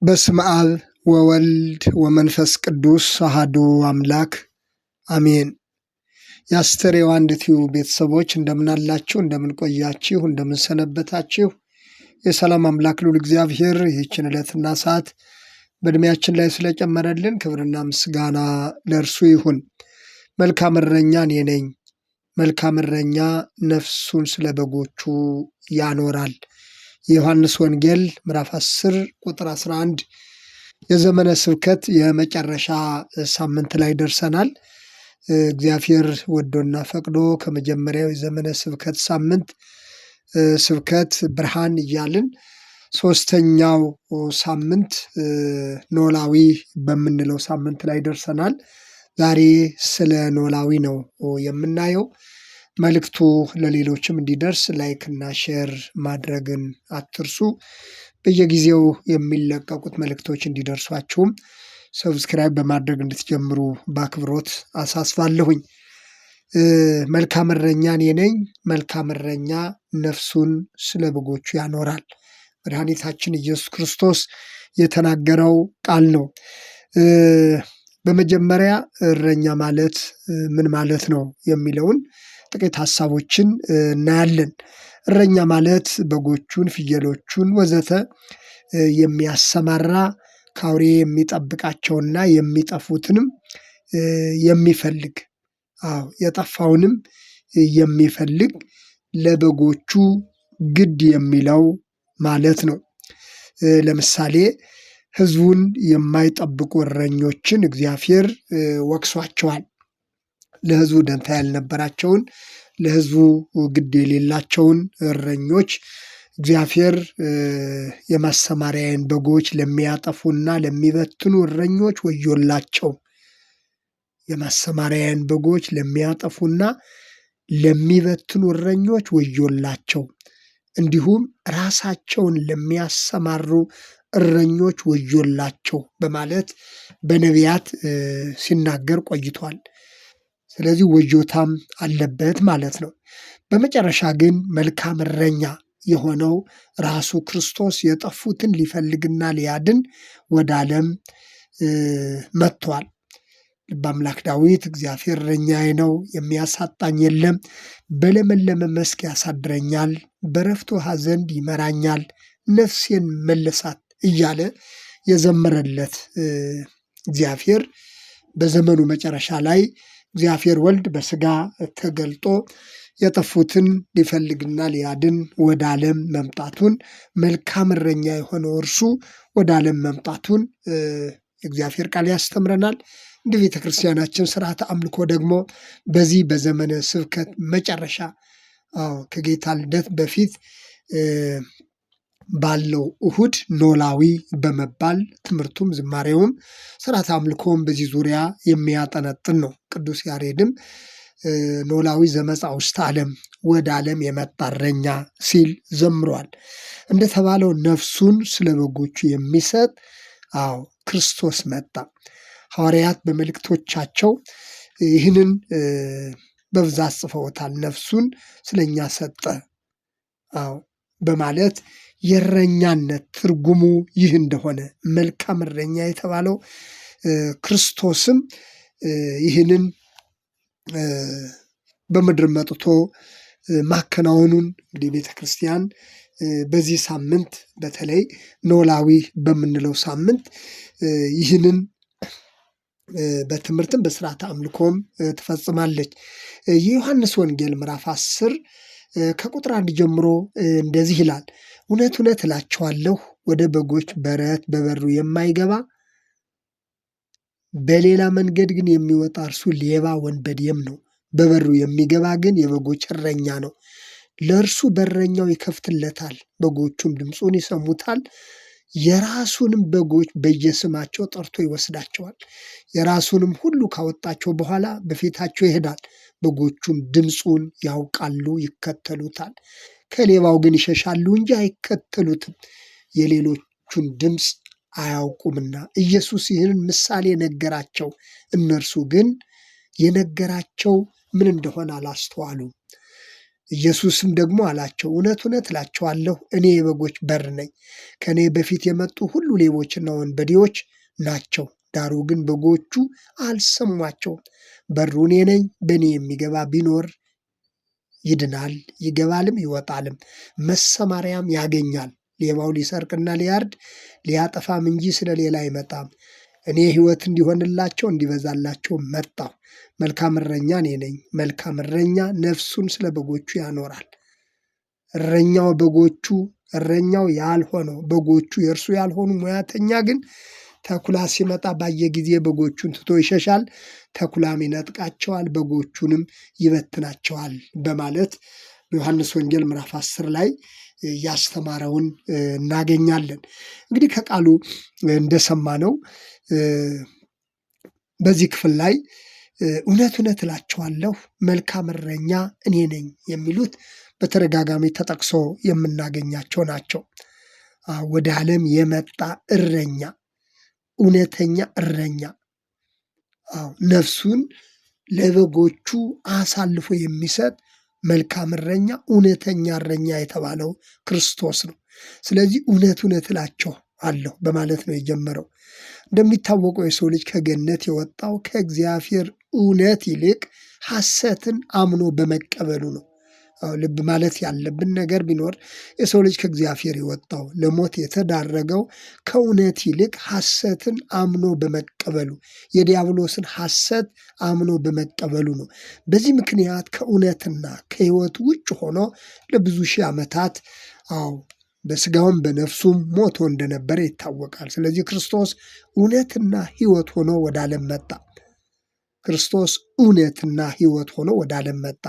በስመ አብ ወወልድ ወመንፈስ ቅዱስ አሐዱ አምላክ አሜን። የአስተርእዮ አንድ ቲዩብ ቤተሰቦች እንደምናላችሁ፣ እንደምንቆያችሁ፣ እንደምንሰነበታችሁ የሰላም አምላክ ልዑል እግዚአብሔር ይህችን ዕለትና ሰዓት በዕድሜያችን ላይ ስለጨመረልን ክብርና ምስጋና ለእርሱ ይሁን። መልካም እረኛ እኔ ነኝ። መልካም እረኛ ነፍሱን ስለ በጎቹ ያኖራል። የዮሐንስ ወንጌል ምዕራፍ 10 ቁጥር 11 የዘመነ ስብከት የመጨረሻ ሳምንት ላይ ደርሰናል። እግዚአብሔር ወዶና ፈቅዶ ከመጀመሪያው የዘመነ ስብከት ሳምንት ስብከት ብርሃን እያልን ሶስተኛው ሳምንት ኖላዊ በምንለው ሳምንት ላይ ደርሰናል። ዛሬ ስለ ኖላዊ ነው የምናየው። መልእክቱ ለሌሎችም እንዲደርስ ላይክ እና ሼር ማድረግን አትርሱ። በየጊዜው የሚለቀቁት መልእክቶች እንዲደርሷችሁም ሰብስክራይብ በማድረግ እንድትጀምሩ በአክብሮት አሳስባለሁኝ። መልካም እረኛ እኔ ነኝ። መልካም እረኛ ነፍሱን ስለ በጎቹ ያኖራል። መድኃኒታችን ኢየሱስ ክርስቶስ የተናገረው ቃል ነው። በመጀመሪያ እረኛ ማለት ምን ማለት ነው የሚለውን ጥቂት ሀሳቦችን እናያለን። እረኛ ማለት በጎቹን፣ ፍየሎቹን ወዘተ የሚያሰማራ ከአውሬ የሚጠብቃቸውና የሚጠፉትንም የሚፈልግ የጠፋውንም የሚፈልግ ለበጎቹ ግድ የሚለው ማለት ነው። ለምሳሌ ሕዝቡን የማይጠብቁ እረኞችን እግዚአብሔር ወቅሷቸዋል። ለሕዝቡ ደንታ ያልነበራቸውን፣ ለሕዝቡ ግድ የሌላቸውን እረኞች እግዚአብሔር የማሰማሪያዬን በጎች ለሚያጠፉና ለሚበትኑ እረኞች ወዮላቸው። የማሰማሪያዬን በጎች ለሚያጠፉና ለሚበትኑ እረኞች ወዮላቸው፣ እንዲሁም ራሳቸውን ለሚያሰማሩ እረኞች ወዮላቸው በማለት በነቢያት ሲናገር ቆይቷል። ስለዚህ ወዮታም አለበት ማለት ነው። በመጨረሻ ግን መልካም እረኛ የሆነው ራሱ ክርስቶስ የጠፉትን ሊፈልግና ሊያድን ወደ ዓለም መጥቷል። ልበ አምላክ ዳዊት እግዚአብሔር እረኛዬ ነው፣ የሚያሳጣኝ የለም፣ በለመለመ መስክ ያሳድረኛል፣ በዕረፍቱ ውኃ ዘንድ ይመራኛል፣ ነፍሴን መለሳት እያለ የዘመረለት እግዚአብሔር በዘመኑ መጨረሻ ላይ እግዚአብሔር ወልድ በሥጋ ተገልጦ የጠፉትን ሊፈልግና ሊያድን ወደ ዓለም መምጣቱን፣ መልካም እረኛ የሆነው እርሱ ወደ ዓለም መምጣቱን የእግዚአብሔር ቃል ያስተምረናል። እንደ ቤተ ክርስቲያናችን ስርዓተ አምልኮ ደግሞ በዚህ በዘመነ ስብከት መጨረሻ ከጌታ ልደት በፊት ባለው እሁድ ኖላዊ በመባል ትምህርቱም ዝማሬውም ስርዓተ አምልኮም በዚህ ዙሪያ የሚያጠነጥን ነው። ቅዱስ ያሬድም ኖላዊ ዘመጻ ውስተ ዓለም፣ ወደ ዓለም የመጣ እረኛ ሲል ዘምሯል። እንደተባለው ነፍሱን ስለ በጎቹ የሚሰጥ ክርስቶስ መጣ። ሐዋርያት በመልእክቶቻቸው ይህንን በብዛት ጽፈውታል። ነፍሱን ስለኛ ሰጠ በማለት የእረኛነት ትርጉሙ ይህ እንደሆነ፣ መልካም እረኛ የተባለው ክርስቶስም ይህንን በምድር መጥቶ ማከናወኑን እንግዲህ ቤተ ክርስቲያን በዚህ ሳምንት በተለይ ኖላዊ በምንለው ሳምንት ይህንን በትምህርትም በስርዓተ አምልኮም ትፈጽማለች። የዮሐንስ ወንጌል ምዕራፍ 10 ከቁጥር 1 ጀምሮ እንደዚህ ይላል። እውነት እውነት እላችኋለሁ ወደ በጎች በረት በበሩ የማይገባ በሌላ መንገድ ግን የሚወጣ እርሱ ሌባ ወንበዴም ነው። በበሩ የሚገባ ግን የበጎች እረኛ ነው። ለእርሱ በረኛው ይከፍትለታል፣ በጎቹም ድምፁን ይሰሙታል። የራሱንም በጎች በየስማቸው ጠርቶ ይወስዳቸዋል። የራሱንም ሁሉ ካወጣቸው በኋላ በፊታቸው ይሄዳል። በጎቹም ድምፁን ያውቃሉ፣ ይከተሉታል። ከሌባው ግን ይሸሻሉ እንጂ አይከተሉትም፣ የሌሎቹን ድምፅ አያውቁምና። ኢየሱስ ይህንን ምሳሌ ነገራቸው፣ እነርሱ ግን የነገራቸው ምን እንደሆነ አላስተዋሉም። ኢየሱስም ደግሞ አላቸው፣ እውነት እውነት እላችኋለሁ እኔ የበጎች በር ነኝ። ከእኔ በፊት የመጡ ሁሉ ሌቦችና ወንበዴዎች ናቸው፣ ዳሩ ግን በጎቹ አልሰሟቸውም። በሩ እኔ ነኝ። በእኔ የሚገባ ቢኖር ይድናል፣ ይገባልም ይወጣልም፣ መሰማሪያም ያገኛል። ሌባው ሊሰርቅና ሊያርድ ሊያጠፋም እንጂ ስለ ሌላ አይመጣም። እኔ ሕይወት እንዲሆንላቸው እንዲበዛላቸው መጣሁ። መልካም እረኛ እኔ ነኝ። መልካም እረኛ ነፍሱን ስለ በጎቹ ያኖራል። እረኛው ያልሆነው በጎቹ የእርሱ ያልሆኑ ሙያተኛ ግን ተኩላ ሲመጣ ባየ ጊዜ በጎቹን ትቶ ይሸሻል፣ ተኩላም ይነጥቃቸዋል፣ በጎቹንም ይበትናቸዋል በማለት በዮሐንስ ወንጌል ምዕራፍ 10 ላይ ያስተማረውን እናገኛለን። እንግዲህ ከቃሉ እንደሰማነው በዚህ ክፍል ላይ እውነት እውነት እላችኋለሁ መልካም እረኛ እኔ ነኝ የሚሉት በተደጋጋሚ ተጠቅሶ የምናገኛቸው ናቸው። ወደ ዓለም የመጣ እረኛ፣ እውነተኛ እረኛ፣ ነፍሱን ለበጎቹ አሳልፎ የሚሰጥ መልካም እረኛ፣ እውነተኛ እረኛ የተባለው ክርስቶስ ነው። ስለዚህ እውነት እውነት እላችኋለሁ በማለት ነው የጀመረው። እንደሚታወቀው የሰው ልጅ ከገነት የወጣው ከእግዚአብሔር እውነት ይልቅ ሐሰትን አምኖ በመቀበሉ ነው። ልብ ማለት ያለብን ነገር ቢኖር የሰው ልጅ ከእግዚአብሔር የወጣው ለሞት የተዳረገው ከእውነት ይልቅ ሐሰትን አምኖ በመቀበሉ፣ የዲያብሎስን ሐሰት አምኖ በመቀበሉ ነው። በዚህ ምክንያት ከእውነትና ከሕይወት ውጭ ሆኖ ለብዙ ሺህ ዓመታት በስጋውም በነፍሱም ሞቶ እንደነበረ ይታወቃል። ስለዚህ ክርስቶስ እውነትና ሕይወት ሆኖ ወደ ዓለም መጣ። ክርስቶስ እውነትና ሕይወት ሆኖ ወደ ዓለም መጣ።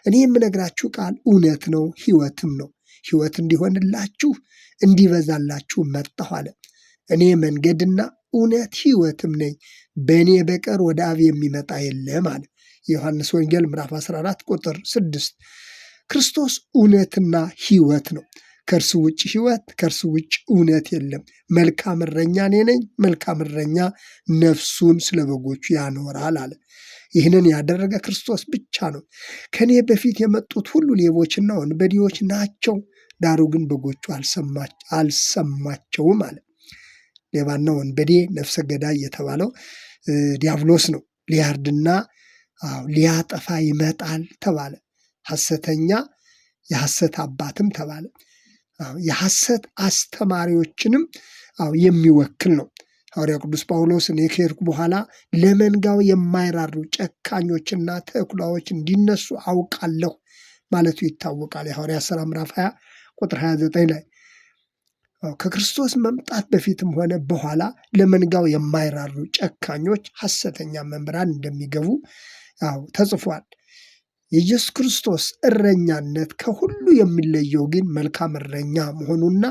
እኔ የምነግራችሁ ቃል እውነት ነው፣ ሕይወትም ነው። ሕይወት እንዲሆንላችሁ እንዲበዛላችሁ መጣሁ አለ። እኔ መንገድና እውነት ሕይወትም ነኝ፣ በእኔ በቀር ወደ አብ የሚመጣ የለም አለ። የዮሐንስ ወንጌል ምዕራፍ 14 ቁጥር 6። ክርስቶስ እውነትና ሕይወት ነው። ከእርሱ ውጭ ሕይወት፣ ከእርሱ ውጭ እውነት የለም። መልካም እረኛ እኔ ነኝ። መልካም እረኛ ነፍሱን ስለ በጎቹ ያኖራል አለ። ይህንን ያደረገ ክርስቶስ ብቻ ነው። ከእኔ በፊት የመጡት ሁሉ ሌቦችና ወንበዴዎች ናቸው፣ ዳሩ ግን በጎቹ አልሰማቸውም አለ። ሌባና ወንበዴ ነፍሰ ገዳይ የተባለው ዲያብሎስ ነው። ሊያርድና ሊያጠፋ ይመጣል ተባለ። ሐሰተኛ የሐሰት አባትም ተባለ። የሐሰት አስተማሪዎችንም የሚወክል ነው። ሐዋርያው ቅዱስ ጳውሎስ እኔ ከሄድኩ በኋላ ለመንጋው የማይራሩ ጨካኞችና ተኩላዎች እንዲነሱ አውቃለሁ ማለቱ ይታወቃል። የሐዋርያት ሥራ ምዕራፍ 20 ቁጥር 29 ላይ ከክርስቶስ መምጣት በፊትም ሆነ በኋላ ለመንጋው የማይራሩ ጨካኞች ሐሰተኛ መምህራን እንደሚገቡ ተጽፏል። የኢየሱስ ክርስቶስ እረኛነት ከሁሉ የሚለየው ግን መልካም እረኛ መሆኑና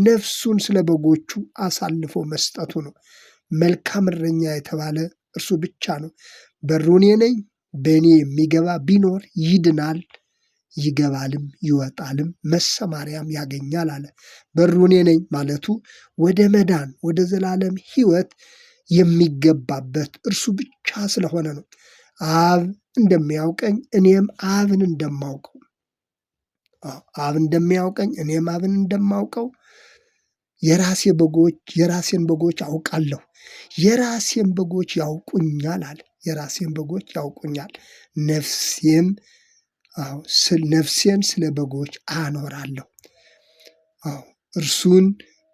ነፍሱን ስለ በጎቹ አሳልፎ መስጠቱ ነው። መልካም እረኛ የተባለ እርሱ ብቻ ነው። በሩ እኔ ነኝ፣ በእኔ የሚገባ ቢኖር ይድናል፣ ይገባልም ይወጣልም፣ መሰማሪያም ያገኛል አለ። በሩ እኔ ነኝ ማለቱ ወደ መዳን ወደ ዘላለም ሕይወት የሚገባበት እርሱ ብቻ ስለሆነ ነው። አብ እንደሚያውቀኝ እኔም አብን እንደማውቀው፣ አብ እንደሚያውቀኝ እኔም አብን እንደማውቀው የራሴን በጎች አውቃለሁ፣ የራሴን በጎች ያውቁኛል አለ። የራሴን በጎች ያውቁኛል፣ ነፍሴን ስለ በጎች አኖራለሁ። እርሱን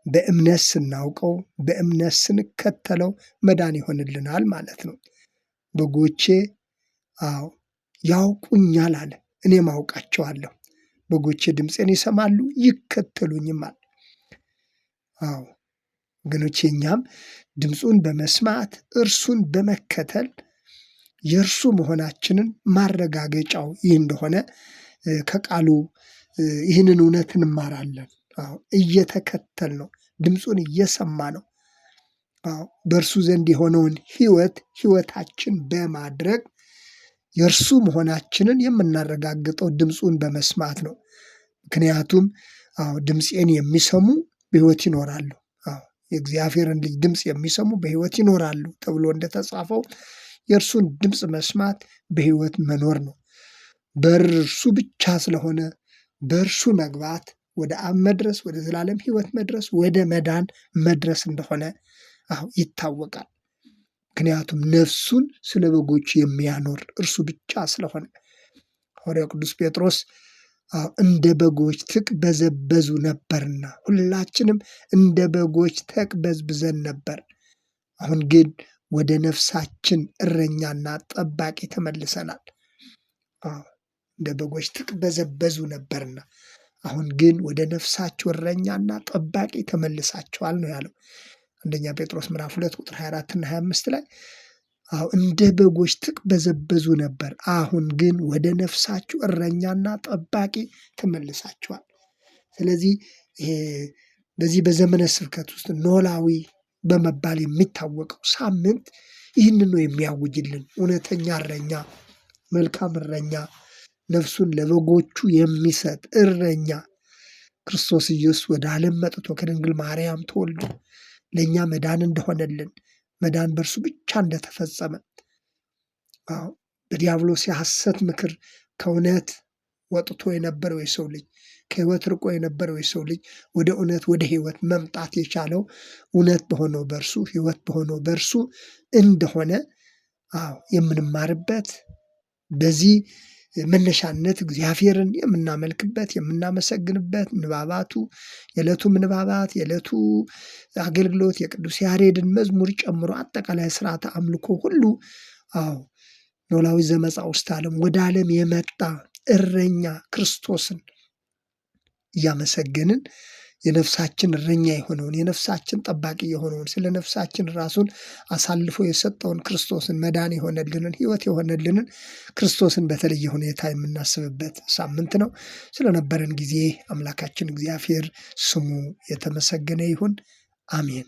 በእምነት ስናውቀው፣ በእምነት ስንከተለው መዳን ይሆንልናል ማለት ነው። በጎቼ ያውቁኛል አለ፣ እኔም አውቃቸዋለሁ። በጎቼ ድምፄን ይሰማሉ ይከተሉኝማል። ወገኖቼ እኛም ድምፁን በመስማት እርሱን በመከተል የእርሱ መሆናችንን ማረጋገጫው ይህ እንደሆነ ከቃሉ ይህንን እውነት እንማራለን። እየተከተል ነው፣ ድምፁን እየሰማ ነው። በእርሱ ዘንድ የሆነውን ሕይወታችን በማድረግ የእርሱ መሆናችንን የምናረጋግጠው ድምፁን በመስማት ነው። ምክንያቱም ድምፄን የሚሰሙ በሕይወት ይኖራሉ፣ የእግዚአብሔርን ልጅ ድምፅ የሚሰሙ በሕይወት ይኖራሉ ተብሎ እንደተጻፈው የእርሱን ድምፅ መስማት በሕይወት መኖር ነው። በር እርሱ ብቻ ስለሆነ በእርሱ መግባት ወደ አብ መድረስ፣ ወደ ዘላለም ሕይወት መድረስ፣ ወደ መዳን መድረስ እንደሆነ ይታወቃል። ምክንያቱም ነፍሱን ስለ በጎቹ የሚያኖር እርሱ ብቻ ስለሆነ ሐዋርያው ቅዱስ ጴጥሮስ እንደ በጎች ትቅበዘበዙ ነበርና፣ ሁላችንም እንደ በጎች ተቅበዝብዘን ነበር። አሁን ግን ወደ ነፍሳችን እረኛና ጠባቂ ተመልሰናል። እንደ በጎች ትቅበዘበዙ ነበርና አሁን ግን ወደ ነፍሳችሁ እረኛና ጠባቂ ተመልሳችኋል ነው ያለው። አንደኛ ጴጥሮስ ምዕራፍ 2 ቁጥር 24 እና 25 ላይ እንደ በጎች ትቅበዘበዙ ነበር፣ አሁን ግን ወደ ነፍሳችሁ እረኛና ጠባቂ ተመልሳችኋል። ስለዚህ በዚህ በዘመነ ስብከት ውስጥ ኖላዊ በመባል የሚታወቀው ሳምንት ይህንን ነው የሚያውጅልን። እውነተኛ እረኛ፣ መልካም እረኛ፣ ነፍሱን ለበጎቹ የሚሰጥ እረኛ ክርስቶስ ኢየሱስ ወደ ዓለም መጥቶ ከድንግል ማርያም ተወልዶ ለእኛ መዳን እንደሆነልን፣ መዳን በእርሱ ብቻ እንደተፈጸመ፣ በዲያብሎስ የሐሰት ምክር ከእውነት ወጥቶ የነበረው የሰው ልጅ፣ ከሕይወት ርቆ የነበረው የሰው ልጅ ወደ እውነት ወደ ሕይወት መምጣት የቻለው እውነት በሆነው በእርሱ ሕይወት በሆነው በእርሱ እንደሆነ የምንማርበት፣ በዚህ መነሻነት እግዚአብሔርን የምናመልክበት የምናመሰግንበት ንባባቱ፣ የዕለቱ ንባባት፣ የዕለቱ አገልግሎት፣ የቅዱስ ያሬድን መዝሙር ጨምሮ አጠቃላይ ስርዓተ አምልኮ ሁሉ ኖላዊ ዘመጻውስተ ዓለም ወደ ዓለም የመጣ እረኛ ክርስቶስን እያመሰገንን የነፍሳችን እረኛ የሆነውን የነፍሳችን ጠባቂ የሆነውን ስለ ነፍሳችን ራሱን አሳልፎ የሰጠውን ክርስቶስን መዳን የሆነልንን ሕይወት የሆነልንን ክርስቶስን በተለየ ሁኔታ የምናስብበት ሳምንት ነው። ስለነበረን ጊዜ አምላካችን እግዚአብሔር ስሙ የተመሰገነ ይሁን። አሜን።